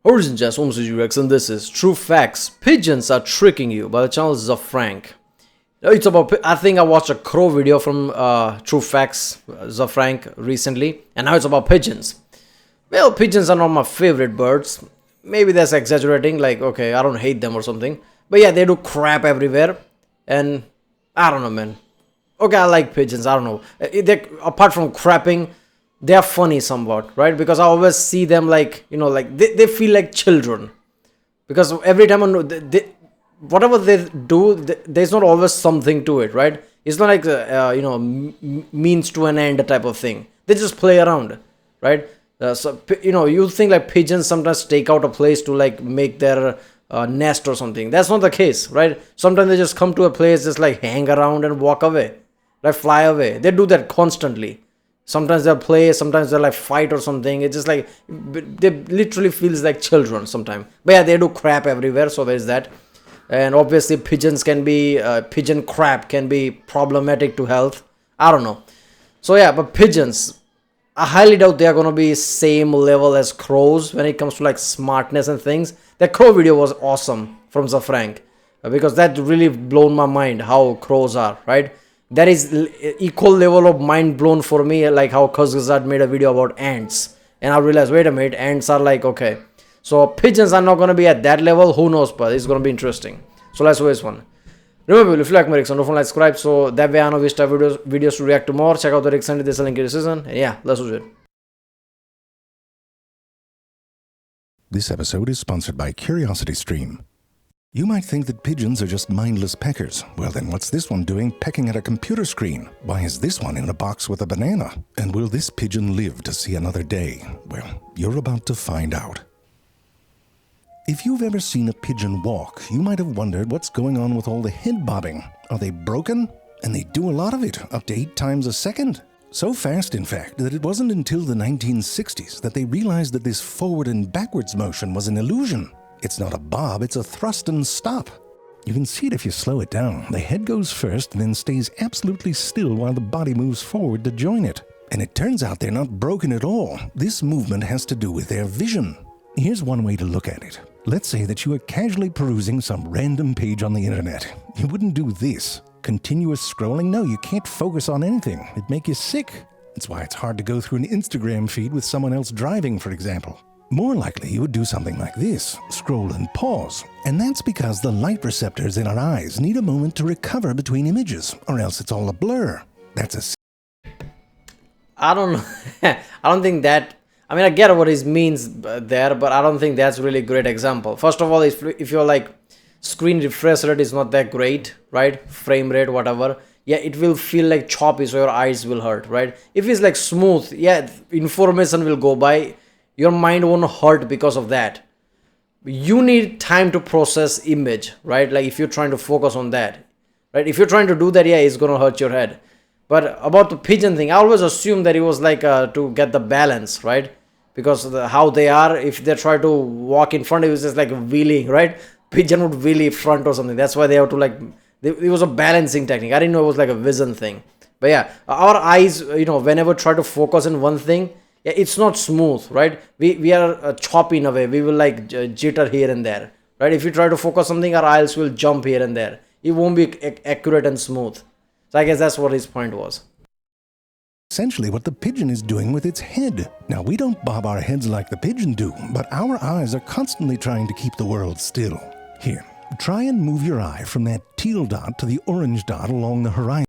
Origin Jazz Homes Rex, and this is True Facts. Pigeons are tricking you by the channel zefrank. It's about, I think I watched a crow video from True Facts, zefrank, recently, and now it's about pigeons. Well, pigeons are not my favorite birds. Maybe that's exaggerating, like, okay, I don't hate them or something. But yeah, they do crap everywhere, and I don't know, man. Okay, I like pigeons, I don't know. Apart from crapping, they are funny somewhat, right? Because I always see them like, you know, like they feel like children. Because every time whatever they do, there's not always something to it, right? It's not like, means to an end type of thing. They just play around, right? You think like pigeons sometimes take out a place to like make their nest or something. That's not the case, right? Sometimes they just come to a place, just like hang around and walk away, like fly away. They do that constantly. Sometimes they'll play, sometimes they'll like fight or something. It's just like, they literally feels like children sometimes. But yeah, they do crap everywhere, so there's that. And obviously pigeons can be, pigeon crap can be problematic to health. I don't know. So yeah, but pigeons, I highly doubt they are going to be same level as crows when it comes to like smartness and things. That crow video was awesome from zefrank, because that really blown my mind how crows are, right? That is equal level of mind blown for me, like how Kazgazad made a video about ants. And I realized, wait a minute, ants are like, okay. So pigeons are not going to be at that level. Who knows, but it's going to be interesting. So let's do this one. Remember, if you like my Rickson, don't forget to subscribe. So that way I know which type of videos to react to more. Check out the Rickson, there's a link in the description. And yeah, let's do it. This episode is sponsored by CuriosityStream. You might think that pigeons are just mindless peckers. Well then, what's this one doing pecking at a computer screen? Why is this one in a box with a banana? And will this pigeon live to see another day? Well, you're about to find out. If you've ever seen a pigeon walk, you might have wondered what's going on with all the head bobbing. Are they broken? And they do a lot of it, up to 8 times a second. So fast, in fact, that it wasn't until the 1960s that they realized that this forward and backwards motion was an illusion. It's not a bob, it's a thrust and stop. You can see it if you slow it down. The head goes first and then stays absolutely still while the body moves forward to join it. And it turns out they're not broken at all. This movement has to do with their vision. Here's one way to look at it. Let's say that you are casually perusing some random page on the internet. You wouldn't do this. Continuous scrolling? No, you can't focus on anything. It'd make you sick. That's why it's hard to go through an Instagram feed with someone else driving, for example. More likely, you would do something like this, scroll and pause. And that's because the light receptors in our eyes need a moment to recover between images, or else it's all a blur. That's I don't know. I don't think that, I mean, I get what it means there, but I don't think that's really a great example. First of all, if you're like, screen refresh rate is not that great, right? Frame rate, whatever. Yeah, it will feel like choppy, so your eyes will hurt, right? If it's like smooth, yeah, information will go by. Your mind won't hurt because of that. You need time to process image, right? Like if you're trying to focus on that, right? If you're trying to do that, yeah, it's gonna hurt your head. But about the pigeon thing, I always assume that it was like to get the balance, right? Because how they are, if they try to walk in front of you, it's just like wheeling, right? Pigeon would wheelie front or something. That's why they have to like, it was a balancing technique. I didn't know it was like a vision thing. But yeah, our eyes, whenever try to focus on one thing, yeah, it's not smooth, right? We are choppy in a way. We will like jitter here and there, right? If you try to focus something, our eyes will jump here and there. It won't be accurate and smooth. So I guess that's what his point was. essentially what the pigeon is doing with its head. Now, we don't bob our heads like the pigeon do, but our eyes are constantly trying to keep the world still. Here, try and move your eye from that teal dot to the orange dot along the horizon.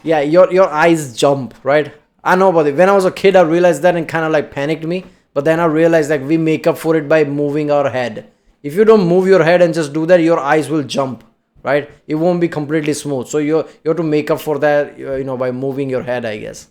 Yeah, your eyes jump, right? I know about it. When I was a kid, I realized that and kind of like panicked me. But then I realized that we make up for it by moving our head. If you don't move your head and just do that, your eyes will jump, right? It won't be completely smooth. So you have to make up for that, by moving your head, I guess.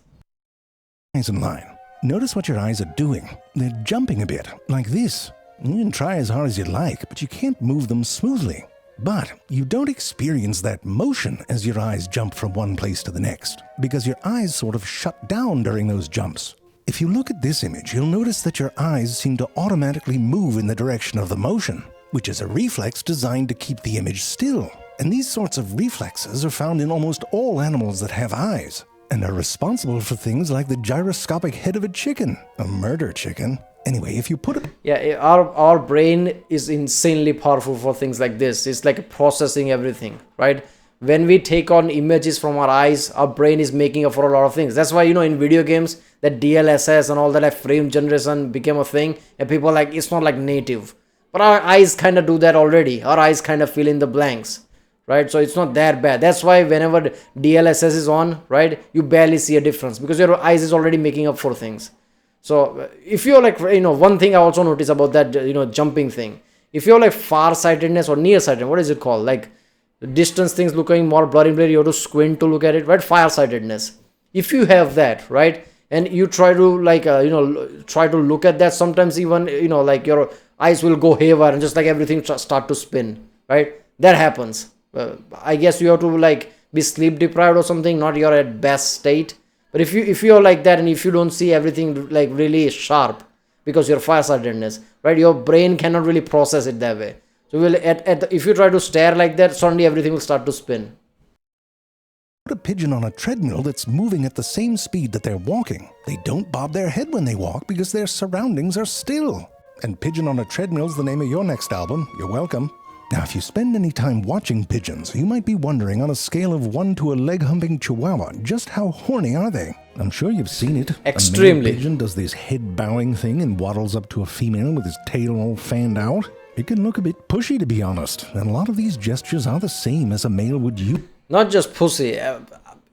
Horizon line. Notice what your eyes are doing. They're jumping a bit, like this. You can try as hard as you like, but you can't move them smoothly. But you don't experience that motion as your eyes jump from one place to the next, because your eyes sort of shut down during those jumps. If you look at this image, you'll notice that your eyes seem to automatically move in the direction of the motion, which is a reflex designed to keep the image still. And these sorts of reflexes are found in almost all animals that have eyes. and are responsible for things like the gyroscopic head of a chicken, a murder chicken. Anyway, if you put it... Yeah, our brain is insanely powerful for things like this. It's like processing everything, right? When we take on images from our eyes, our brain is making up for a lot of things. That's why, in video games, that DLSS and all that, like frame generation became a thing, and people are like, it's not like native. But our eyes kind of do that already. Our eyes kind of fill in the blanks, right? So it's not that bad. That's why whenever DLSS is on, right, you barely see a difference because your eyes is already making up for things. So if you're like, one thing I also notice about that, jumping thing. If you're like far-sightedness or near-sightedness, what is it called? Like distance things looking more blurry, you have to squint to look at it, right? Far-sightedness. If you have that, right, and you try to like, try to look at that, sometimes even, like your eyes will go haywire and just like everything start to spin, right? That happens. I guess you have to like be sleep deprived or something, not your at best state. But if you're like that and if you don't see everything like really sharp because you're farsightedness, right? Your brain cannot really process it that way. So if you try to stare like that, suddenly everything will start to spin. Put a pigeon on a treadmill that's moving at the same speed that they're walking. They don't bob their head when they walk because their surroundings are still. And Pigeon on a Treadmill's the name of your next album. You're welcome. Now, if you spend any time watching pigeons, you might be wondering on a scale of 1 to a leg-humping chihuahua, just how horny are they? I'm sure you've seen it. Extremely. A male pigeon does this head-bowing thing and waddles up to a female with his tail all fanned out. It can look a bit pushy, to be honest, and a lot of these gestures are the same as a male would use. Not just pussy.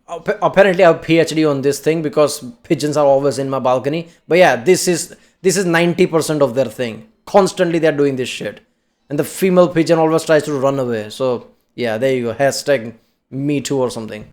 Apparently, I have a PhD on this thing because pigeons are always in my balcony. But yeah, this is 90% of their thing. Constantly, they're doing this shit. And the female pigeon always tries to run away. So, yeah, there you go. Hashtag me too or something.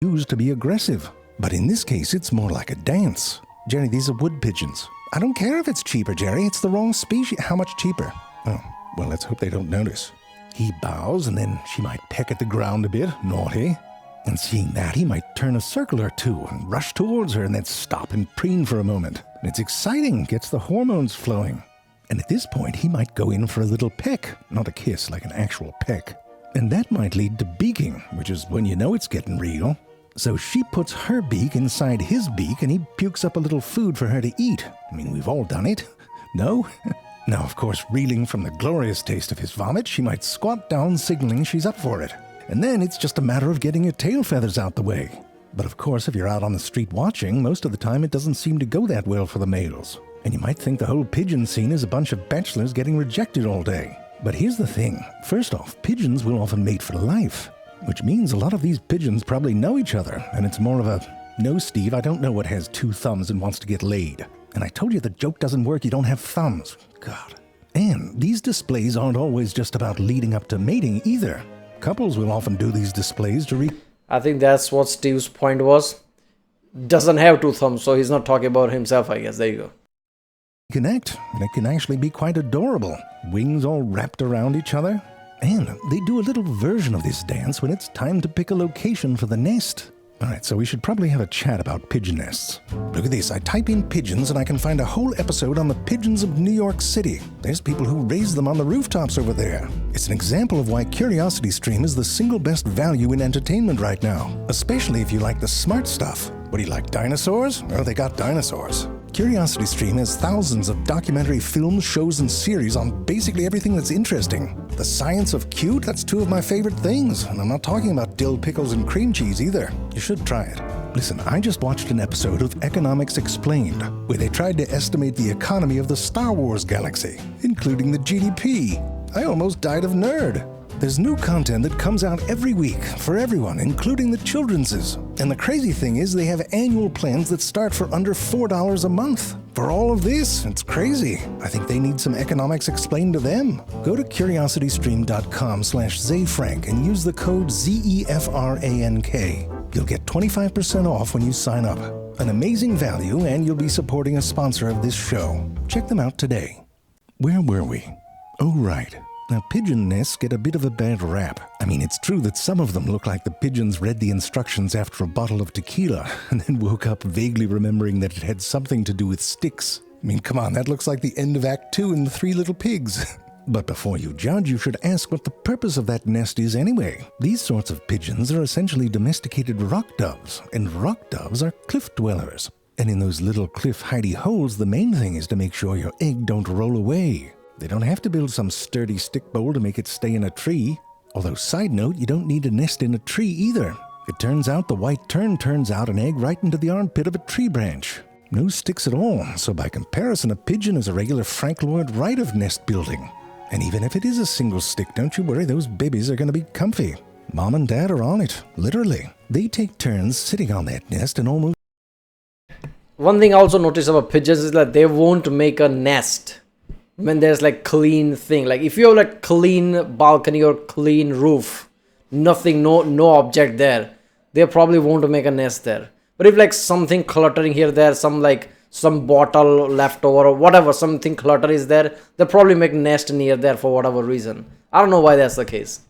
Used to be aggressive. But in this case, it's more like a dance. Jerry, these are wood pigeons. I don't care if it's cheaper, Jerry. It's the wrong species. How much cheaper? Oh, well, let's hope they don't notice. He bows, and then she might peck at the ground a bit. Naughty. And seeing that, he might turn a circle or two and rush towards her and then stop and preen for a moment. It's exciting. Gets the hormones flowing. And at this point, he might go in for a little peck. Not a kiss, like an actual peck. And that might lead to beaking, which is when you know it's getting real. So she puts her beak inside his beak, and he pukes up a little food for her to eat. I mean, we've all done it. No? Now, of course, reeling from the glorious taste of his vomit, she might squat down, signaling she's up for it. And then it's just a matter of getting her tail feathers out the way. But of course, if you're out on the street watching, most of the time it doesn't seem to go that well for the males. And you might think the whole pigeon scene is a bunch of bachelors getting rejected all day. But here's the thing. First off, pigeons will often mate for life, which means a lot of these pigeons probably know each other, and it's more of a, no, Steve, I don't know what has 2 thumbs and wants to get laid. And I told you the joke doesn't work, you don't have thumbs. God. And these displays aren't always just about leading up to mating either. Couples will often do these displays to I think that's what Steve's point was. Doesn't have 2 thumbs, so he's not talking about himself, I guess. There you go. Connect, and it can actually be quite adorable. Wings all wrapped around each other. And they do a little version of this dance when it's time to pick a location for the nest. Alright, so we should probably have a chat about pigeon nests. Look at this, I type in pigeons and I can find a whole episode on the pigeons of New York City. There's people who raise them on the rooftops over there. It's an example of why CuriosityStream is the single best value in entertainment right now, especially if you like the smart stuff. What do you like, dinosaurs? Oh, they got dinosaurs. CuriosityStream has thousands of documentary films, shows, and series on basically everything that's interesting. The science of cute, that's 2 of my favorite things. And I'm not talking about dill pickles and cream cheese either. You should try it. Listen, I just watched an episode of Economics Explained, where they tried to estimate the economy of the Star Wars galaxy, including the GDP. I almost died of nerd. There's new content that comes out every week for everyone, including the children's. And the crazy thing is they have annual plans that start for under $4 a month. For all of this, it's crazy. I think they need some economics explained to them. Go to curiositystream.com/zefrank and use the code ZEFRANK. You'll get 25% off when you sign up. An amazing value, and you'll be supporting a sponsor of this show. Check them out today. Where were we? Oh, right. Now, pigeon nests get a bit of a bad rap. I mean, it's true that some of them look like the pigeons read the instructions after a bottle of tequila and then woke up vaguely remembering that it had something to do with sticks. I mean, come on, that looks like the end of Act 2 in The 3 Little Pigs. But before you judge, you should ask what the purpose of that nest is anyway. These sorts of pigeons are essentially domesticated rock doves, and rock doves are cliff dwellers. And in those little cliff hidey holes, the main thing is to make sure your egg don't roll away. They don't have to build some sturdy stick bowl to make it stay in a tree. Although, side note, you don't need a nest in a tree either. It turns out the white tern turns out an egg right into the armpit of a tree branch. No sticks at all, so by comparison, a pigeon is a regular Frank Lloyd Wright of nest building. And even if it is a single stick, don't you worry, those babies are going to be comfy. Mom and Dad are on it, literally. They take turns sitting on that nest and almost... One thing I also noticed about pigeons is that they won't make a nest when there's like clean thing. Like if you have like clean balcony or clean roof, nothing, no object there, they probably won't make a nest there. But if like something cluttering here, there, some bottle left over or whatever, something clutter is there, they'll probably make nest near there for whatever reason. I don't know why that's the case.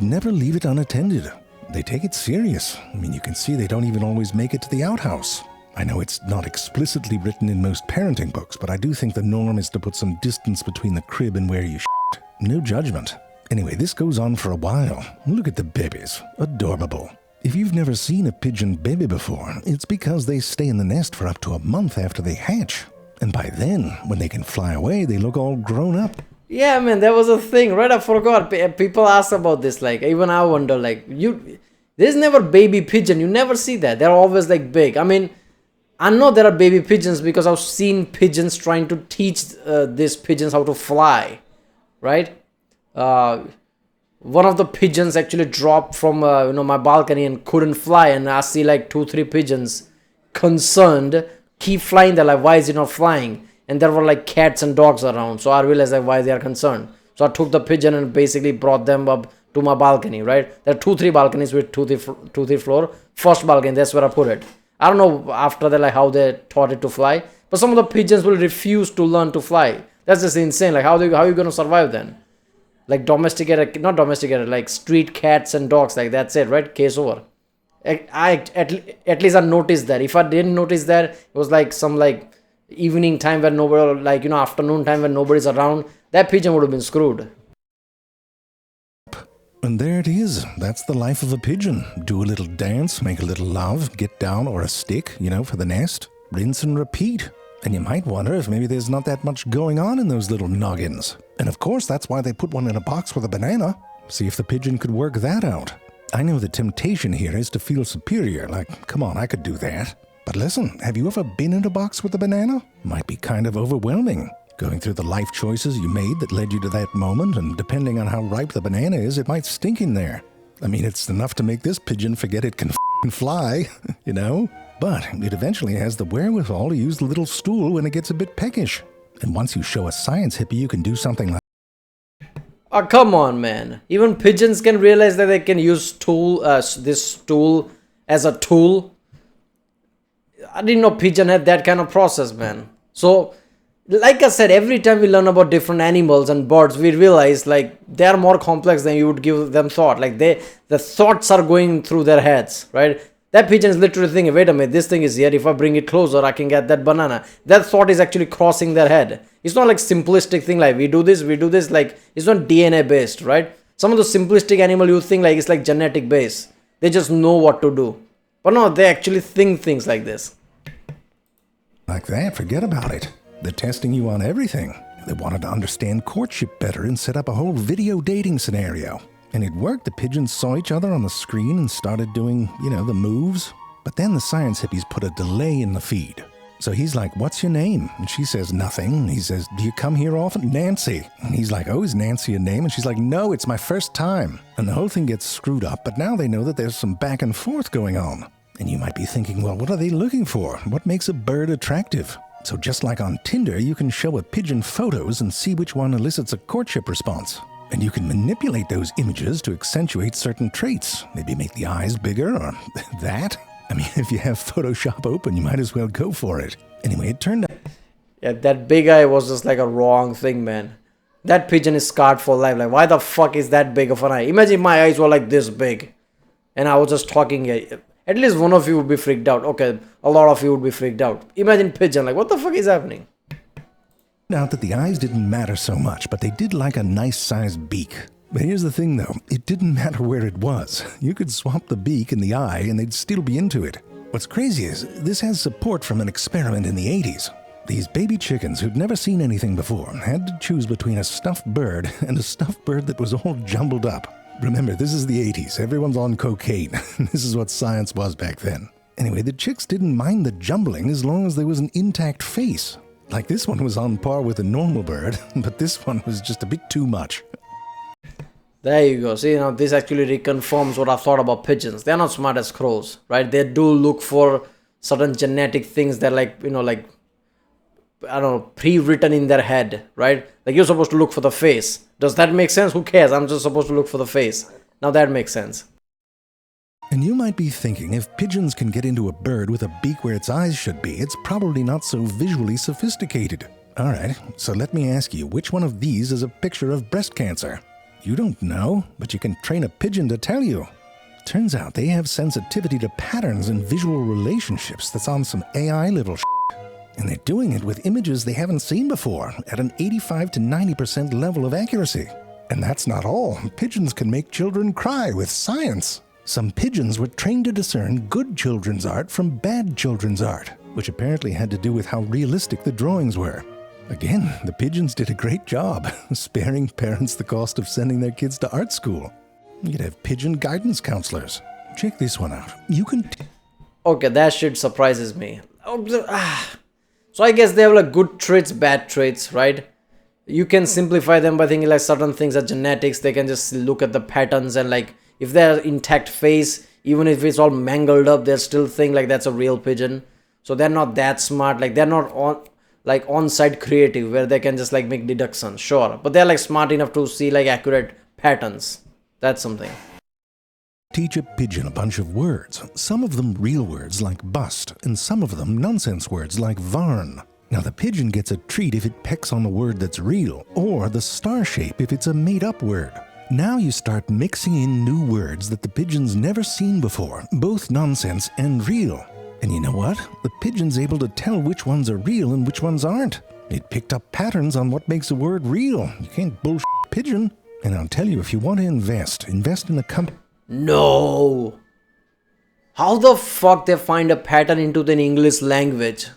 Never leave it unattended. They take it serious. I mean, you can see they don't even always make it to the outhouse. I know it's not explicitly written in most parenting books, but I do think the norm is to put some distance between the crib and where you shit. No judgment. Anyway, this goes on for a while. Look at the babies. Adorable. If you've never seen a pigeon baby before, it's because they stay in the nest for up to a month after they hatch. And by then, when they can fly away, they look all grown up. Yeah, man, that was a thing, right? I forgot. People ask about this, like, even I wonder, like, there's never baby pigeon. You never see that. They're always, like, big. I mean, I know there are baby pigeons because I've seen pigeons trying to teach these pigeons how to fly, right? One of the pigeons actually dropped from my balcony and couldn't fly, and I see like 2-3 pigeons concerned keep flying. They're like, why is it not flying? And there were like cats and dogs around, so I realized like why they are concerned. So I took the pigeon and basically brought them up to my balcony, right? There are 2-3 balconies with 2-3 floor. First balcony, that's where I put it. I don't know after that like how they taught it to fly, but some of the pigeons will refuse to learn to fly. That's just insane. Like how are you going to survive then? Like not domesticated, like street cats and dogs, like that's it, right? Case over. At least I noticed that. If I didn't notice that, it was like some like evening time where nobody, like, afternoon time when nobody's around, that pigeon would have been screwed. And there it is. That's the life of a pigeon. Do a little dance, make a little love, get down, or a stick, for the nest. Rinse and repeat. And you might wonder if maybe there's not that much going on in those little noggins. And of course, that's why they put one in a box with a banana. See if the pigeon could work that out. I know the temptation here is to feel superior, like, come on, I could do that. But listen, have you ever been in a box with a banana? Might be kind of overwhelming. Going through the life choices you made that led you to that moment, and depending on how ripe the banana is, it might stink in there. I mean, it's enough to make this pigeon forget it can fly, But it eventually has the wherewithal to use the little stool when it gets a bit peckish. And once you show a science hippie you can do something like... Oh, come on, man. Even pigeons can realize that they can use this tool as a tool. I didn't know pigeon had that kind of process, man. So, like I said, every time we learn about different animals and birds, we realize like they are more complex than you would give them thought. Like the thoughts are going through their heads, right? That pigeon is literally thinking, wait a minute, this thing is here. If I bring it closer, I can get that banana. That thought is actually crossing their head. It's not like simplistic thing like we do this, like it's not DNA based, right? Some of the simplistic animal you think like it's like genetic based. They just know what to do. But no, they actually think things like this. Like that, forget about it. They're testing you on everything. They wanted to understand courtship better and set up a whole video dating scenario. And it worked. The pigeons saw each other on the screen and started doing, the moves. But then the science hippies put a delay in the feed. So he's like, what's your name? And she says, nothing. And he says, do you come here often? Nancy. And he's like, oh, is Nancy a name? And she's like, no, it's my first time. And the whole thing gets screwed up, but now they know that there's some back and forth going on. And you might be thinking, well, what are they looking for? What makes a bird attractive? So just like on Tinder, you can show a pigeon photos and see which one elicits a courtship response. And you can manipulate those images to accentuate certain traits. Maybe make the eyes bigger or that. I mean, if you have Photoshop open, you might as well go for it. Anyway, it turned out... Yeah, that big eye was just like a wrong thing, man. That pigeon is scarred for life. Like, why the fuck is that big of an eye? Imagine if my eyes were like this big. And I was just talking... At least one of you would be freaked out. Okay, a lot of you would be freaked out. Imagine pigeon. Like, what the fuck is happening? out that the eyes didn't matter so much, but they did like a nice-sized beak. But here's the thing, though. It didn't matter where it was. You could swap the beak and the eye, and they'd still be into it. What's crazy is, this has support from an experiment in the 80s. These baby chickens who'd never seen anything before had to choose between a stuffed bird and a stuffed bird that was all jumbled up. Remember, this is the 80s. Everyone's on cocaine. This is what science was back then. Anyway, the chicks didn't mind the jumbling as long as there was an intact face. Like, this one was on par with a normal bird, but this one was just a bit too much. There you go. See, now this actually reconfirms what I thought about pigeons. They're not smart as crows, right? They do look for certain genetic things that, like, I don't know, pre-written in their head, right? Like, you're supposed to look for the face. Does that make sense? Who cares? I'm just supposed to look for the face. Now that makes sense. And you might be thinking, if pigeons can get into a bird with a beak where its eyes should be, it's probably not so visually sophisticated. Alright, so let me ask you, which one of these is a picture of breast cancer? You don't know, but you can train a pigeon to tell you. Turns out they have sensitivity to patterns and visual relationships that's on some AI little shit. And they're doing it with images they haven't seen before, at an 85 to 90% level of accuracy. And that's not all. Pigeons can make children cry with science. Some pigeons were trained to discern good children's art from bad children's art, which apparently had to do with how realistic the drawings were. Again, the pigeons did a great job, sparing parents the cost of sending their kids to art school. You could have pigeon guidance counselors. Check this one out. You can... Okay, that shit surprises me. So I guess they have like good traits, bad traits, right? You can simplify them by thinking like certain things are genetics. They can just look at the patterns and like if they're intact face, even if it's all mangled up, they'll still think like that's a real pigeon. So they're not that smart. Like they're not on-site creative where they can just like make deductions, sure. But they're like smart enough to see like accurate patterns. That's something. Teach a pigeon a bunch of words, some of them real words like bust, and some of them nonsense words like varn. Now the pigeon gets a treat if it pecks on a word that's real, or the star shape if it's a made-up word. Now you start mixing in new words that the pigeon's never seen before, both nonsense and real. And you know what? The pigeon's able to tell which ones are real and which ones aren't. It picked up patterns on what makes a word real. You can't bullshit a pigeon. And I'll tell you, if you want to invest in a company... No! How the fuck they find a pattern into the English language?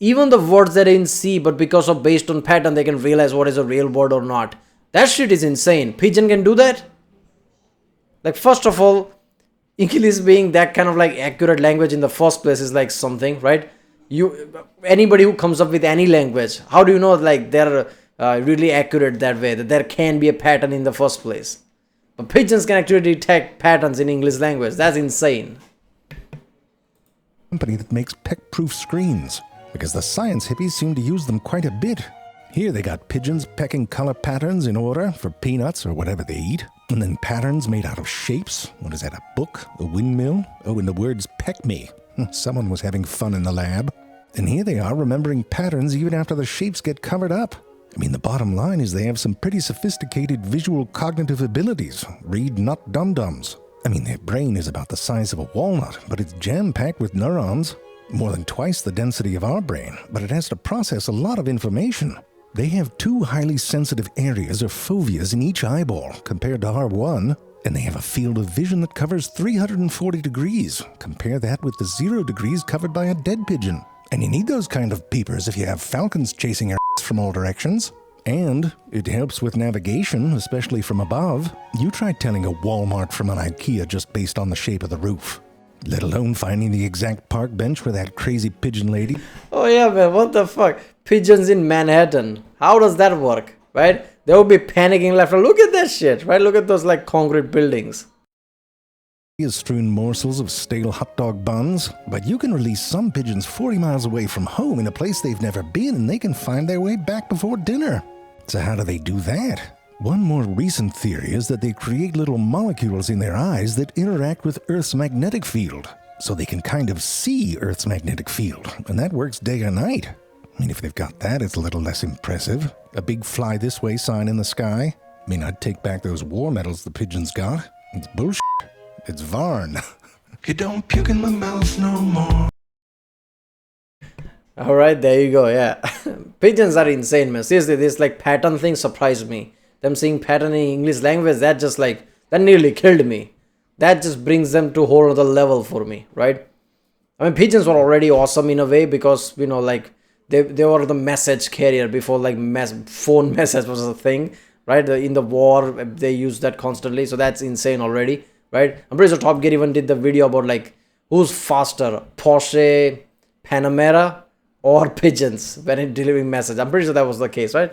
Even the words that they didn't see, but because of based on pattern, they can realize what is a real word or not. That shit is insane. Pigeon can do that? Like, first of all, English being that kind of like accurate language in the first place is like something, right? Anybody who comes up with any language, how do you know like they're really accurate that way, that there can be a pattern in the first place? But pigeons can actually detect patterns in English language. That's insane. Company that makes peck-proof screens, because the science hippies seem to use them quite a bit. Here they got pigeons pecking color patterns in order for peanuts or whatever they eat, and then patterns made out of shapes. What is that, a book? A windmill? Oh, and the words peck me. Someone was having fun in the lab. And here they are remembering patterns even after the shapes get covered up. I mean, the bottom line is they have some pretty sophisticated visual cognitive abilities. Read not dum-dums. I mean, their brain is about the size of a walnut, but it's jam-packed with neurons. More than twice the density of our brain, but it has to process a lot of information. They have 2 highly sensitive areas or foveas in each eyeball compared to our 1, and they have a field of vision that covers 340 degrees. Compare that with the 0 degrees covered by a dead pigeon. And you need those kind of peepers if you have falcons chasing your ass from all directions. And it helps with navigation, especially from above. You try telling a Walmart from an IKEA just based on the shape of the roof. Let alone finding the exact park bench where that crazy pigeon lady... Oh yeah, man, what the fuck? Pigeons in Manhattan. How does that work, right? They would be panicking left. Look at that shit, right? Look at those like concrete buildings. Is strewn morsels of stale hot dog buns, but you can release some pigeons 40 miles away from home in a place they've never been, and they can find their way back before dinner. So how do they do that? One more recent theory is that they create little molecules in their eyes that interact with Earth's magnetic field, so they can kind of see Earth's magnetic field, and that works day or night. I mean, if they've got that, it's a little less impressive. A big fly this way sign in the sky. I mean, I'd take back those war medals the pigeons got. It's bullshit. It's Varn. You don't puke in my mouth no more. Alright, there you go, yeah. Pigeons are insane, man. Seriously, this like pattern thing surprised me. Them seeing pattern in English language, that just like, that nearly killed me. That just brings them to a whole other level for me, right? I mean, pigeons were already awesome in a way because, you know, like they were the message carrier before like phone message was a thing, right? In the war, they used that constantly. So that's insane already, right? I'm pretty sure Top Gear even did the video about like who's faster, Porsche Panamera or pigeons when it delivering message. I'm pretty sure that was the case, right?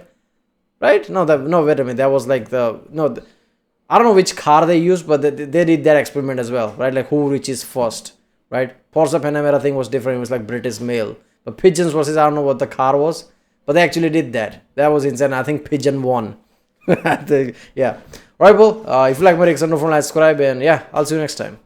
Right? No, wait a minute. That was like I don't know which car they used, but they did that experiment as well, right? Like who reaches first, right? Porsche Panamera thing was different. It was like British mail. But pigeons versus, I don't know what the car was, but they actually did that. That was insane. I think pigeon won. Yeah. Alright, well, if you like my reaction, don't forget to subscribe, and yeah, I'll see you next time.